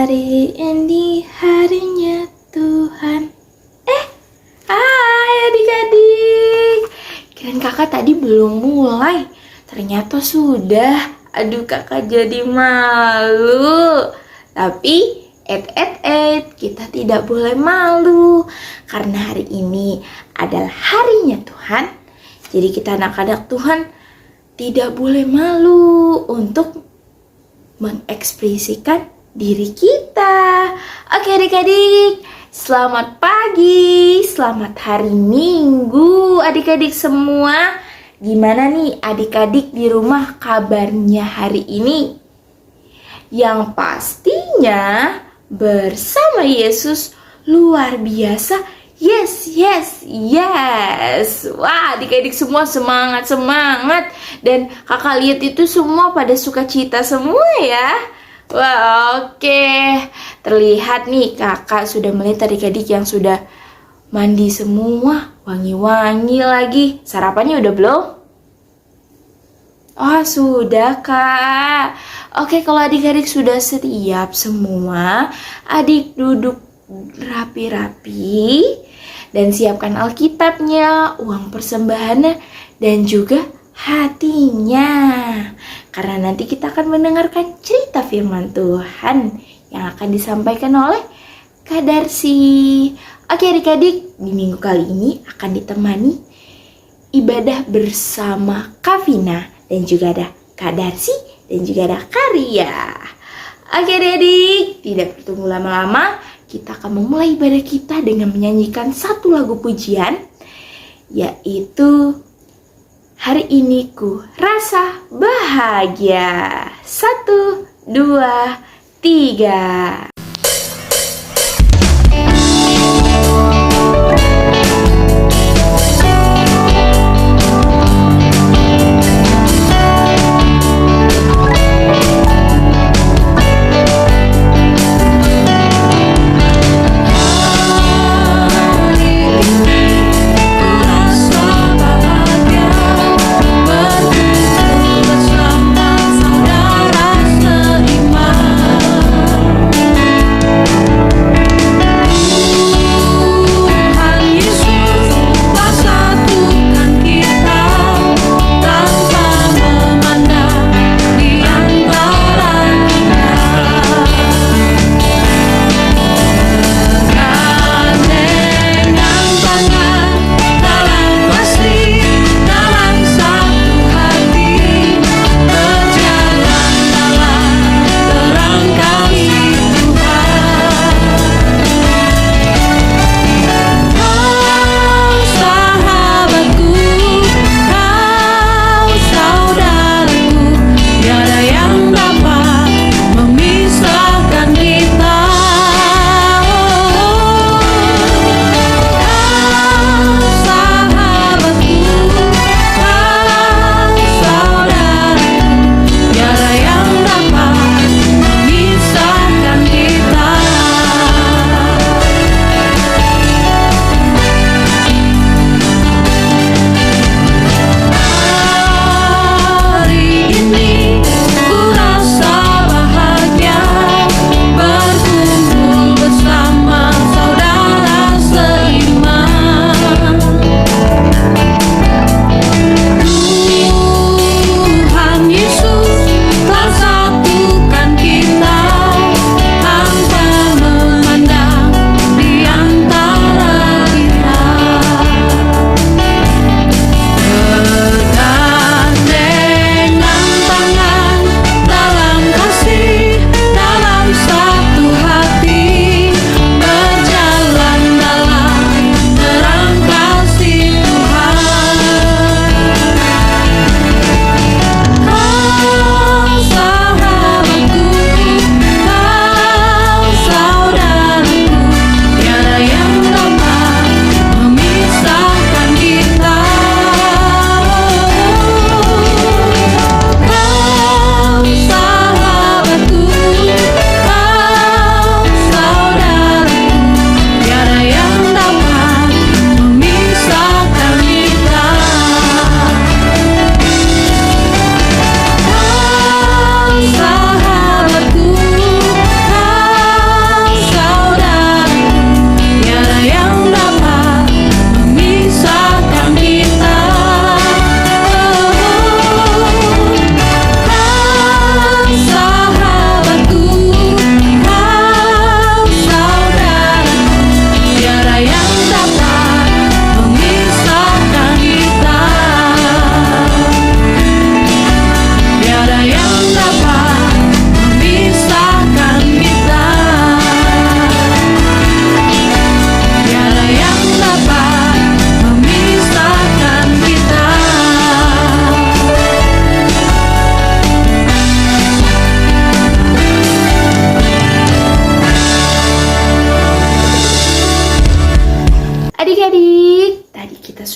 Hari ini harinya Tuhan. Hai adik-adik. Kirain kakak tadi belum mulai. Ternyata sudah. Aduh, kakak jadi malu. Tapi kita tidak boleh malu. Karena hari ini adalah harinya Tuhan. Jadi kita anak-anak Tuhan tidak boleh malu untuk mengekspresikan diri kita. Oke adik-adik, selamat pagi, selamat hari Minggu adik-adik semua. Gimana nih adik-adik di rumah kabarnya hari ini? Yang pastinya bersama Yesus luar biasa. Yes. Wah, adik-adik semua semangat. Dan kakak lihat itu semua pada sukacita semua ya. Wah, oke. Terlihat nih kakak sudah melihat adik-adik yang sudah mandi semua. Wangi-wangi lagi. Sarapannya udah belum? Oh, sudah kak. Oke, kalau adik-adik sudah siap semua, adik duduk rapi-rapi dan siapkan Alkitabnya, uang persembahannya, dan juga hatinya. Karena nanti kita akan mendengarkan cerita firman Tuhan yang akan disampaikan oleh Kak Darsi. Oke adik-adik, di minggu kali ini akan ditemani ibadah bersama Kak Vina dan juga ada Kak Darsi dan juga ada Kak Ria. Oke adik-adik, tidak bertunggu lama-lama, kita akan memulai ibadah kita dengan menyanyikan satu lagu pujian, yaitu Hari Ini Ku Rasa Bahagia. 1, 2, 3. Bersama saudara seiman.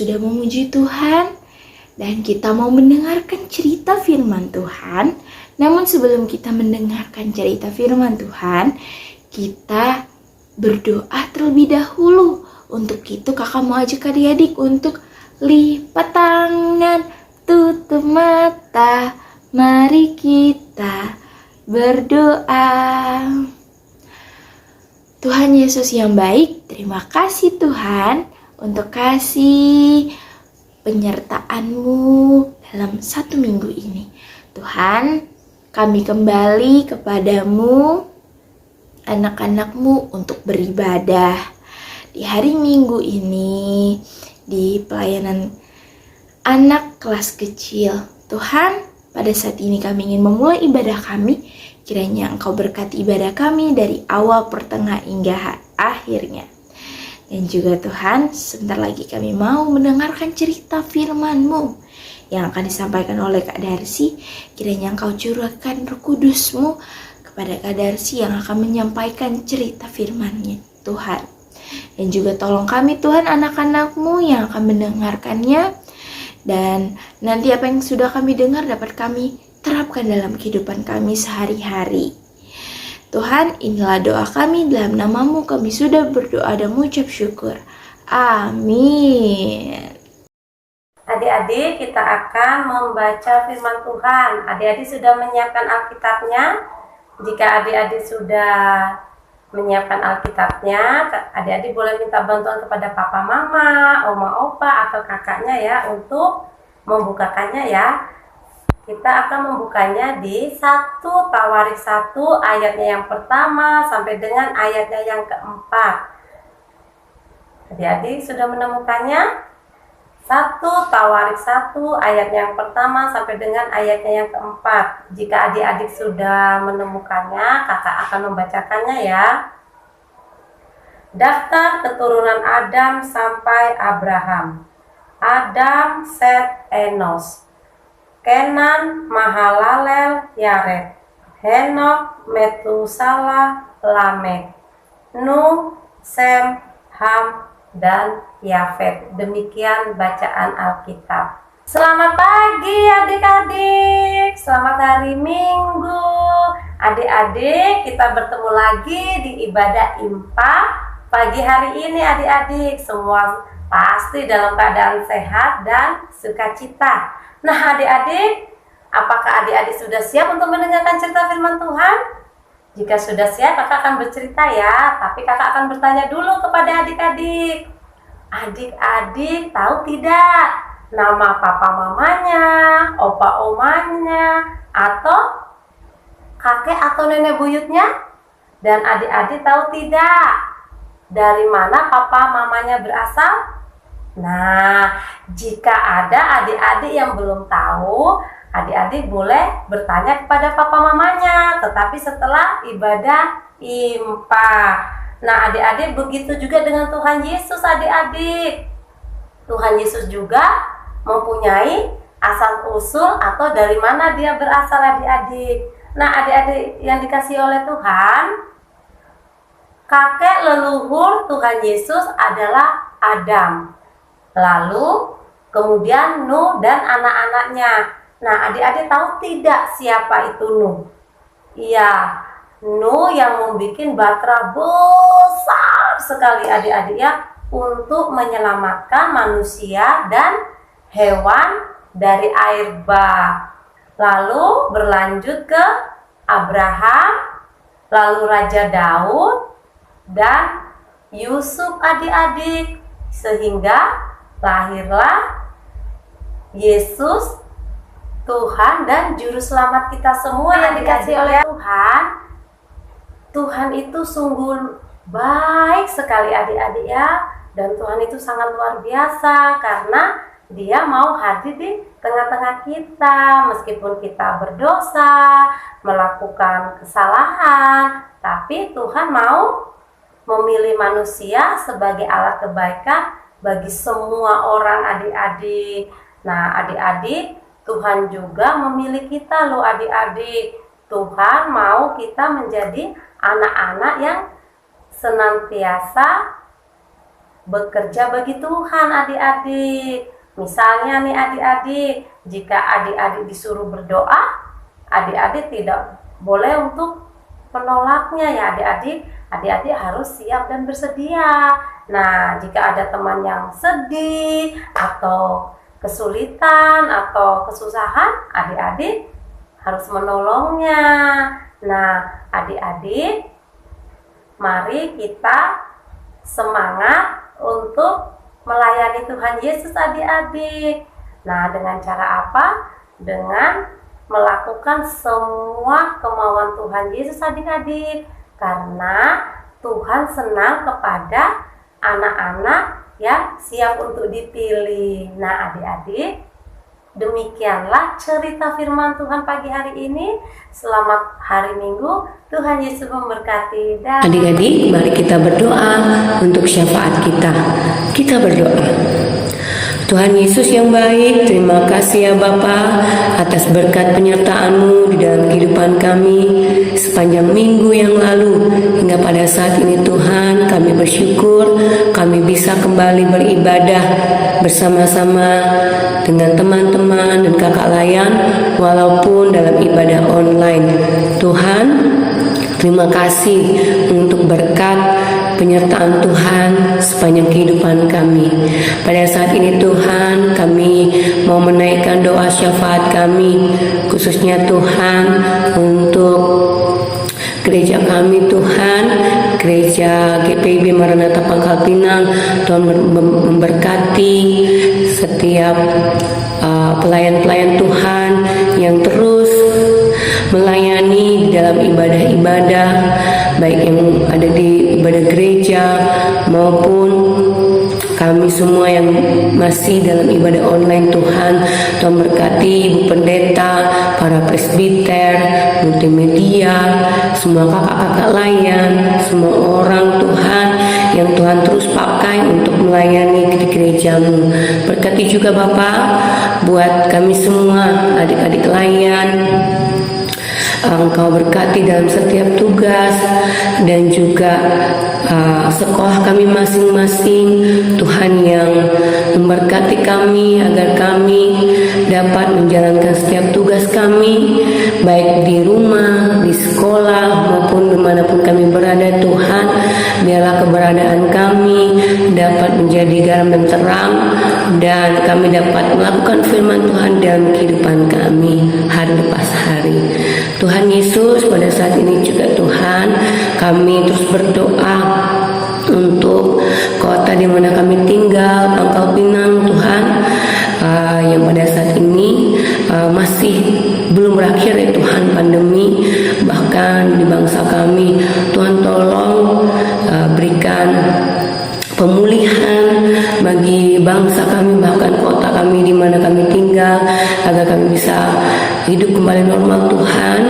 sudah memuji Tuhan dan kita mau mendengarkan cerita firman Tuhan. Namun sebelum kita mendengarkan cerita firman Tuhan, kita berdoa terlebih dahulu. Untuk itu kakak mau ajak adik-adik untuk lipat tangan, tutup mata, mari kita berdoa. Tuhan Yesus yang baik, terima kasih Tuhan untuk kasih penyertaan-Mu dalam 1 minggu ini. Tuhan, kami kembali kepadamu, anak-anak-Mu untuk beribadah. Di hari Minggu ini, di pelayanan anak kelas kecil, Tuhan, pada saat ini kami ingin memulai ibadah kami. Kiranya Engkau berkati ibadah kami dari awal, pertengahan, hingga akhirnya. Dan juga Tuhan, sebentar lagi kami mau mendengarkan cerita firman-Mu yang akan disampaikan oleh Kak Darsi. Kiranya Engkau curahkan Roh Kudus-Mu kepada Kak Darsi yang akan menyampaikan cerita firman-Nya, Tuhan. Dan juga tolong kami Tuhan, anak-anak-Mu yang akan mendengarkannya. Dan nanti apa yang sudah kami dengar dapat kami terapkan dalam kehidupan kami sehari-hari. Tuhan, inilah doa kami, dalam nama-Mu kami sudah berdoa dan mengucap syukur. Amin. Adik-adik, kita akan membaca firman Tuhan. Adik-adik sudah menyiapkan Alkitabnya? Jika adik-adik sudah menyiapkan Alkitabnya, adik-adik boleh minta bantuan kepada papa mama, oma opa, atau kakaknya ya untuk membukakannya ya. Kita akan membukanya di 1 Tawarik 1 ayatnya yang pertama sampai dengan ayatnya yang keempat. Adik-adik sudah menemukannya? 1 Tawarik 1 ayatnya yang pertama sampai dengan ayatnya yang keempat. Jika adik-adik sudah menemukannya, kakak akan membacakannya ya. Daftar keturunan Adam sampai Abraham. Adam, Set, Enos, Kenan, Mahalalel, Yared, Henok, Metusala, Lamek, Nuh, Sem, Ham, dan Yafet. Demikian bacaan Alkitab. Selamat pagi adik-adik, selamat hari Minggu. Adik-adik, kita bertemu lagi di ibadah IMPA pagi hari ini adik-adik. Semua pasti dalam keadaan sehat dan sukacita. Nah adik-adik, apakah adik-adik sudah siap untuk mendengarkan cerita firman Tuhan? Jika sudah siap, kakak akan bercerita ya. Tapi kakak akan bertanya dulu kepada adik-adik. Adik-adik tahu tidak nama papa mamanya, opa omanya, atau kakek atau nenek buyutnya? Dan adik-adik tahu tidak dari mana papa mamanya berasal? Nah, jika ada adik-adik yang belum tahu, adik-adik boleh bertanya kepada papa mamanya, tetapi setelah ibadah IMPA. Nah, adik-adik begitu juga dengan Tuhan Yesus adik-adik. Tuhan Yesus juga mempunyai asal-usul atau dari mana dia berasal adik-adik. Nah, adik-adik yang dikasihi oleh Tuhan, kakek leluhur Tuhan Yesus adalah Adam. Lalu kemudian Nuh dan anak-anaknya. Nah, adik-adik tahu tidak siapa itu Nuh? Iya, Nuh yang membuat batra besar sekali adik-adik ya, untuk menyelamatkan manusia dan hewan dari air bah. Lalu berlanjut ke Abraham, lalu Raja Daud dan Yusuf adik-adik, sehingga lahirlah Yesus, Tuhan dan Juru Selamat kita semua yang dikasihi oleh Tuhan. Tuhan itu sungguh baik sekali adik-adik ya. Dan Tuhan itu sangat luar biasa karena Dia mau hadir di tengah-tengah kita. Meskipun kita berdosa, melakukan kesalahan, tapi Tuhan mau memilih manusia sebagai alat kebaikan bagi semua orang adik-adik. Nah adik-adik, Tuhan juga memilih kita loh adik-adik. Tuhan mau kita menjadi anak-anak yang senantiasa bekerja bagi Tuhan adik-adik. Misalnya nih adik-adik, jika adik-adik disuruh berdoa, adik-adik tidak boleh untuk menolaknya ya adik-adik. Adik-adik harus siap dan bersedia. Nah, jika ada teman yang sedih atau kesulitan atau kesusahan, adik-adik harus menolongnya. Nah, adik-adik, mari kita semangat untuk melayani Tuhan Yesus adik-adik. Nah, dengan cara apa? Dengan melakukan semua kemauan Tuhan Yesus adik-adik. Karena Tuhan senang kepada anak-anak yang siap untuk dipilih. Nah, adik-adik, demikianlah cerita firman Tuhan pagi hari ini. Selamat hari Minggu. Tuhan Yesus memberkati. Adik-adik, mari kita berdoa untuk syafaat kita. Kita berdoa. Tuhan Yesus yang baik, terima kasih ya Bapa atas berkat penyertaan-Mu di dalam kehidupan kami sepanjang minggu yang lalu hingga pada saat ini. Tuhan, kami bersyukur kami bisa kembali beribadah bersama-sama dengan teman-teman dan kakak layan walaupun dalam ibadah online. Tuhan, terima kasih untuk berkat penyertaan Tuhan sepanjang kehidupan kami. Pada saat ini Tuhan, kami mau menaikkan doa syafaat kami, khususnya Tuhan untuk gereja kami Tuhan, gereja GPIB Maranatha Pangkal Pinang. Tuhan memberkati setiap pelayan-pelayan Tuhan yang terus melayani dalam ibadah-ibadah, baik yang ada di ibadah gereja maupun kami semua yang masih dalam ibadah online. Tuhan berkati Ibu Pendeta, para presbiter, multimedia, semua kakak-kakak layan, semua orang Tuhan yang Tuhan terus pakai untuk melayani di gereja-Mu. Berkati juga Bapak buat kami semua adik-adik layan. Engkau berkati dalam setiap tugas dan juga sekolah kami masing-masing. Tuhan yang memberkati kami agar kami dapat menjalankan setiap tugas kami, baik di rumah, di sekolah, maupun dimanapun kami berada. Tuhan, biarlah keberadaan kami dapat menjadi garam dan terang, dan kami dapat melakukan firman Tuhan dalam kehidupan kami hari lepas hari. Tuhan Yesus, pada saat ini juga Tuhan, kami terus berdoa untuk kota di mana kami tinggal, Pangkal Pinang Tuhan, yang pada saat ini masih belum berakhir ya Tuhan pandemi, bahkan di bangsa kami. Tuhan tolong berikan pemulihan bagi bangsa kami, bahkan kota kami di mana kami tinggal, agar kami bisa hidup kembali normal Tuhan,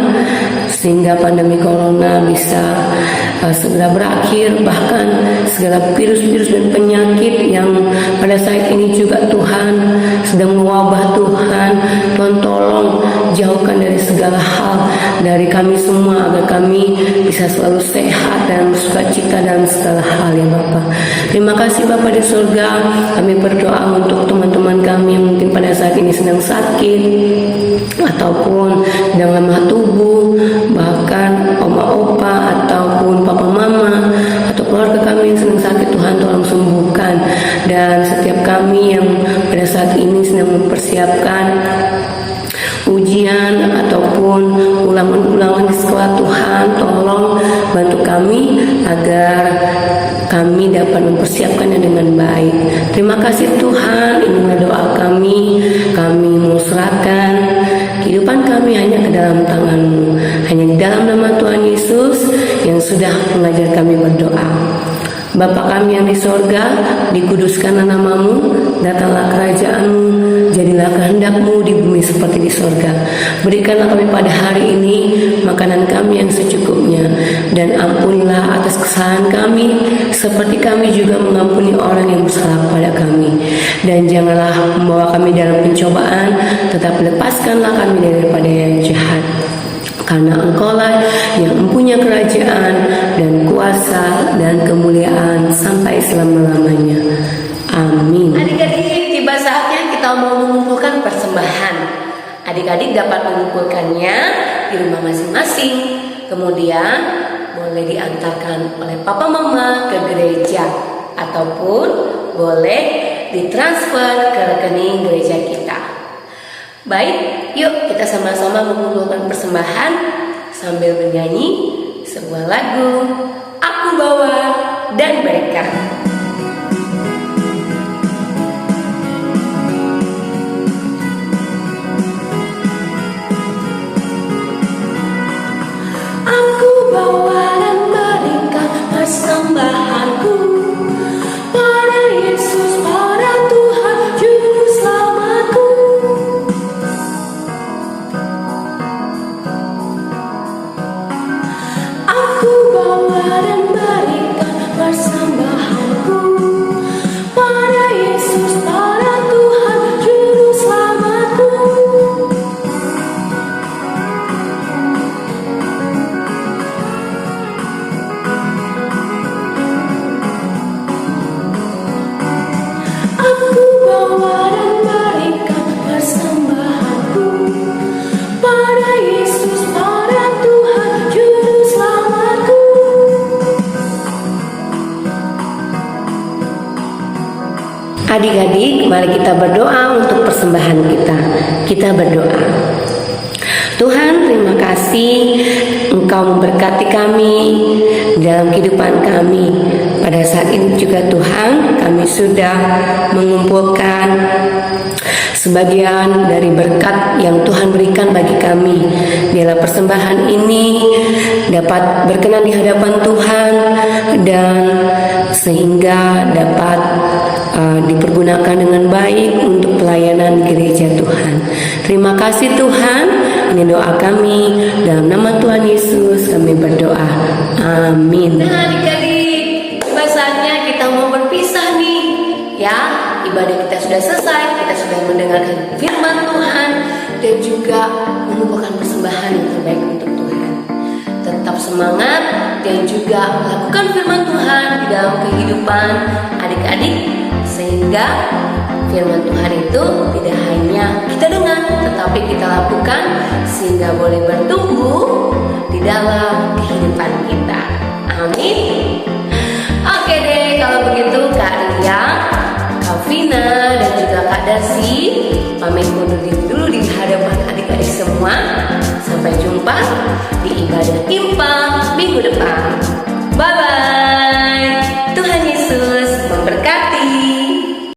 sehingga pandemi corona bisa segera berakhir. Bahkan segala virus-virus dan penyakit yang pada saat ini juga Tuhan sedang mewabah Tuhan, Tuhan tolong jauhkan dari segala hal dari kami semua, agar kami bisa selalu sehat dan bersukacita dalam segala hal ya Bapak. Terima kasih Bapak di surga. Kami berdoa untuk teman-teman kami yang mungkin pada saat ini sedang sakit ataupun sedang lemah tubuh, bahkan oma-opa ataupun papa mama atau keluarga kami yang sedang sakit. Tuhan tolong sembuhkan. Dan setiap kami yang pada saat ini sedang mempersiapkan ujian ataupun ulangan-ulangan di sekolah, Tuhan tolong bantu kami agar kami dapat mempersiapkannya dengan baik. Terima kasih Tuhan, inilah doa kami. Kami mau serahkan kehidupan kami hanya ke dalam tangan-Mu, hanya di dalam nama Tuhan Yesus yang sudah mengajar kami berdoa. Bapa kami yang di sorga, dikuduskanlah nama-Mu, datanglah kerajaan-Mu, jadilah kehendak-Mu di bumi seperti di sorga. Berikanlah kami pada hari ini makanan kami yang secukupnya, dan ampunilah atas kesalahan kami, seperti kami juga mengampuni orang yang bersalah kepada kami. Dan janganlah membawa kami dalam pencobaan, tetapi lepaskanlah kami daripada yang jahat. karena Engkaulah yang mempunyai kerajaan dan kuasa dan kemuliaan sampai selama-lamanya. Amin. Adik-adik, tiba saatnya kita mau mengumpulkan persembahan. Adik-adik dapat mengumpulkannya di rumah masing-masing. Kemudian boleh diantarkan oleh papa mama ke gereja ataupun boleh ditransfer ke rekening gereja kita. Baik, yuk kita sama-sama mengumpulkan persembahan sambil bernyanyi sebuah lagu Aku Bawa dan Mereka. Aku bawa dan berikan persembahanku pada Yesus, pada Tuhan Juru Selamatku. Aku bawa dan berikan persembahanku pada Yesus, pada Tuhan Juru Selamatku. Aku bawa dan berikan persembahanku pada Yesus, pada Tuhan Juru Selamatku. Adik-adik, mari kita berdoa untuk persembahan kita. Kita berdoa. Tuhan, terima kasih Engkau memberkati kami dalam kehidupan kami. Pada saat ini juga Tuhan, kami sudah mengumpulkan sebagian dari berkat yang Tuhan berikan bagi kami. Biarlah persembahan ini dapat berkenan di hadapan Tuhan dan sehingga dapat dipergunakan dengan baik untuk pelayanan gereja Tuhan. Terima kasih Tuhan. Ini doa kami dalam nama Tuhan Yesus kami berdoa. Amin. Nah adik-adik, tiba saatnya kita mau berpisah nih. Ya, ibadah kita sudah selesai. Kita sudah mendengarkan firman Tuhan dan juga mengumpulkan persembahan yang terbaik untuk Tuhan. Tetap semangat dan juga lakukan firman Tuhan di dalam kehidupan adik-adik sehingga firman Tuhan itu tidak hanya kita dengar tetapi kita lakukan sehingga boleh bertumbuh di dalam kehidupan kita. Amin. Oke deh, kalau begitu Kak Ria, Kak Vina dan juga Kak Darsi pamit undur diri dulu di hadapan adik-adik semua. Sampai jumpa di ibadah Impa minggu depan.